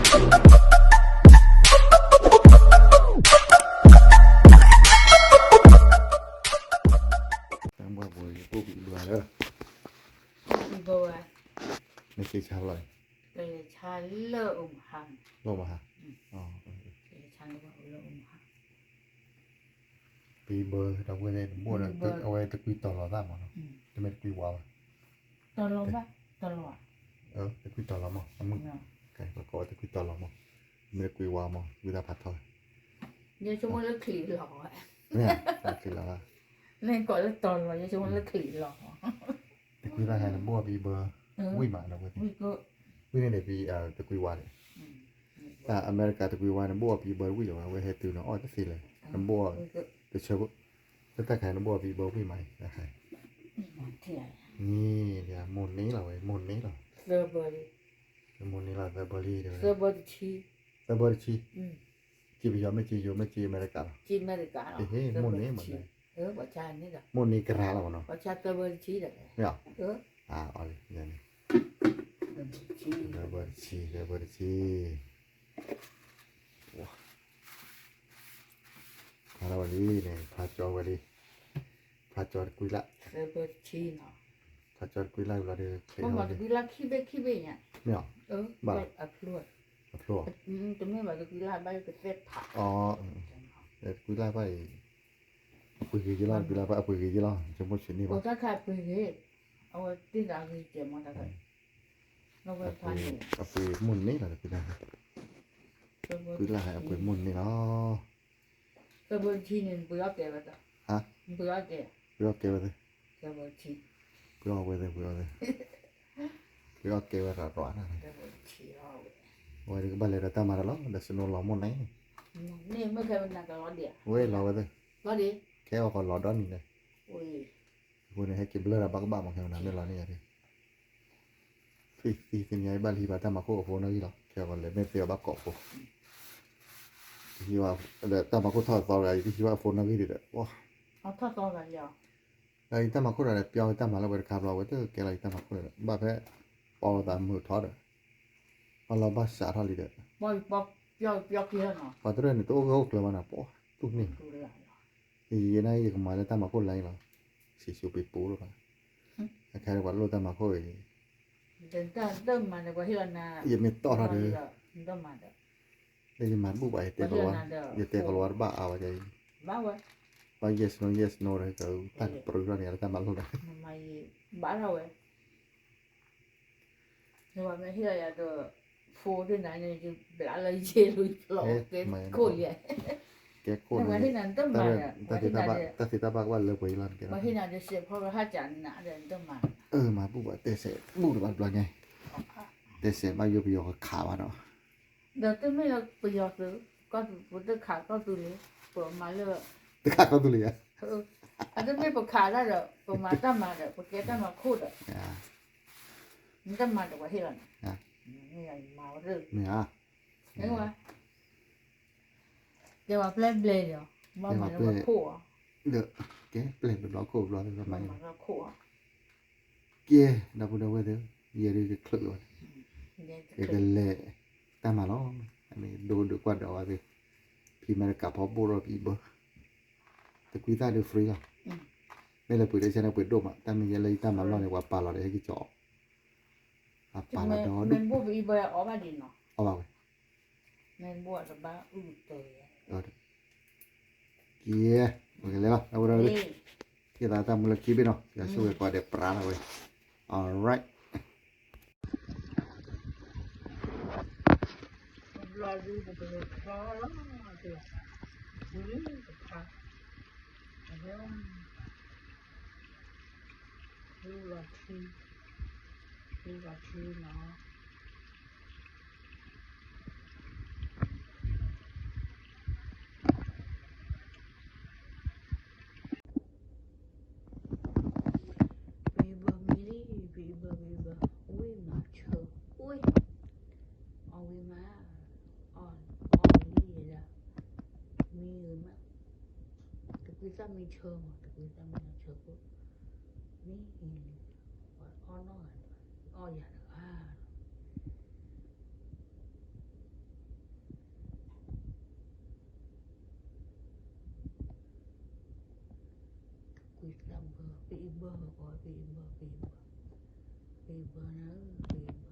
ตั้งบ่บ่อยปุ๊บอีกด้วยเด้อ อีบัว ไม่ใช่ชาวลอย เลยชาเลอหัง ลงมาฮะอ๋อ เลยชาเลอหัง ปีเบอร์เราไว้ในบ้านตึกเอาไว้ตะกุยต่อเราได้มั้งเนาะจะไม่ตะกุยวาว ตลอดปะตลอด ตะกุยต่อเรามั้งมึง เนาะ ไก่ก็ตะกุยต่อเรามั้งไม่ตะกุยวาวมั้งวิธีผัดทอด เดี๋ยวชั่วโมงละขี่หล่อ เนี่ยคือเรา เล่นก่อนแล้วตอนเราเดี๋ยวชั่วโมงละขี่หล่อ ตะกุยได้ไงนะบัวปีเบอร์วิ่งมาเราเว้ย วิก็ วิ่งในปีตะกุยวาวเนี่ยแต่อเมริกาตะกุยวาวนะบัวปีเบอร์วิ่งออกมาเว้ยเฮตูนะอ้อยก็สิเลยน้ำบัวเดี๋ยวเชื่อว่าถ้าใครน้ำบัวปีเบอร์วิ่งใหม่นะใคร เที่ย นี่เดี๋ยวมุนนี้เราเว้ยมุนนี้เรา เซอร์เบอร์ มุนนี้เราเซอร์เบอรี่เดี๋ยว เซอร์เบอร์ชี เซอร์เบอร์ชีจีบยอมไม่จีอยู่ไม่จีอเมริกา จีนอเมริกาเนาะ เฮ้ยมุนนี้หมดเลย ประชานี่แหละ มุนนี้กระไรเราเนาะ ประชาเซอร์เบอร์ชีเลย เนี่ย เ เอาเลยเดี๋ยวนี้ ชี เซอร์เบอร์ชีเซอร์เบอร์ชีว้าพาเราวันนี้เนี่ยพาจอวันนี้พาจอกุยละ เซอร์เบอร์ชีเนาะ พาจอกุยละเราเดี๋ยวเคย เพราะ เอา ว่า ดิ กุลาขี้เบ้เนี่ย เนี่ย อัพโหลด พลัว จะไม่ว่ากุลาใบเป็นเศษผัก อ๋อกุยละไปปุยกี่ล้านกุยละไปปุยกี่ล้านจะหมดชิ้นนี้ โอ้ ป่ะ ถ้าขาดปุ๋ยเอาที่ร้านนี้เจ็บมันได้เราไปพันเนี่ย ปุยมุนนี้เราจะกุยละ เซอร์เบอร์ กุยละให้ปุยมุนนี่เนาะ เซอร์เบอร์ชีเนี่ยปุ๋ยเอาเก็บไว้ต่อ ฮะ ปุ๋ยเอาเก็บ ปุยเอาเก็บไว้เลย เซอร์เบอร์ชี ปุยเอาไว้เลยปุยเอาเลยปุยเอาเก็บไว้ร้อนๆนะ เซอร์เบอร์ชีเอา Wah, di kebalik datang marah lo, ada seno lama nih. นี่ไม่เคยเป็นนักร้องเดียว Weh, lo itu, ร้องดี kayak kalau lo don nih. โอ้ย Gue nih kayak blur apa kebak makanya nanya lo nih ya. Sini aja balik batang aku ke phone lagi lo. Kayak kalau lebih tiap bak kok. Hiwa, ada tam aku thot tol lagi, hiwa phone lagi tidak. Wah, เอาทอดซอสกันยาว lagi tam aku ada piau tam malah berkab lo itu kayak lagi tam aku ada. Bapak, kalau tam mau thot. Kalau bahasa thot tidak. บ่อยป๊อกเปรี้ยวเปรี้ยวเปรี้ยวเนาะ Padahal itu oh kalau mana po, tuh nih. ดูเลย Iya na iya kemarin tam aku lain lah. Si supi puluh lah. Akhirnya waktu tam aku ini. เดินเติมมาในวันที่เรานา Iya metor ada. เติมมาเด้อ Lagi mampu baik teh keluar. Ya teh keluar bak awal jadi. บ้าวะ Pak yes no deh kau tak program ya tam malu dah. ทำไมบ้านเราเว้ยในวันที่เราอยากจะฟูที่ไหนเนี่ยจะเวลาเราเชื่อลุยหลอกเป็นคุยอ่ะ Keko ในวันที่นั้นต้องมาเนี่ยวันที่นั้นเนี่ย tapi tabak wal le boilan วัน kira. ที่นั้นจะเสียเพราะว่าถ้าจันหนาเดินต้องมา Mampu buat teh se. Bu depan belakangnya. Teh se mayu biyo kawan no. เดี๋ยวต้องไม่เราประโยชน์หรือก็บุตรขาก็ตัวนี้ปวดมาเลย Dekat kau dulu ya. อันนี้ไม่ปวดขาแล้วเด้อปวดมาตั้งมาเด้อปวดแกตั้งมาคู่เด้อ Ya. มันตั้งมาแต่ว่าที่เรา Ya. นี่ไงเมาเรื่อง Ya. เห็นไหมเดี๋ยวว่าเปลี่ยนเปลี่ยนเดี๋ยวว่ามันว่าคู่อ่ะ Được. Cái plek belakang kau belakang มัน main. ว่าคู่อ่ะ Kia, dah pun dah tu. Dia dia keluk. เนี่ย Dia gelek. Tak malu. Ini do kuat dah tu. Pi mereka pop boro pi bo. Tapi kita ada free lah. Ni lah pergi sana pergi dom. Tapi yang lain tak malu ni buat pala dia kita. จะ Apa เม lah น dah เม du. นบัวไปอีเบย์ออกมาดิเนาะ Apa? เมนบัวจะบ้าอู้เตย Kia. Okey lah. Dah pun นี่ kita tak mula kibi no. Ya suwe kau ada peran lah. Alright. รอดูจะเป็นคอแล้วเดี๋ยวนี่จะพักเดี๋ยวดูว่าทีเนาะบีเบอร์มิลี่บีเบอร์อุ้ยมาเชออุ้ยเอาไว้มาอ่อนนี่ละมีหรือไม่ตะกี้จะมีเชิงตะกี้จะมีเชิงปุ๊บนี่อ่อนน้อยอ่อนอย่างอ่ะ quýt làm bờ bị bờ gọi bị bờ nó bị bờ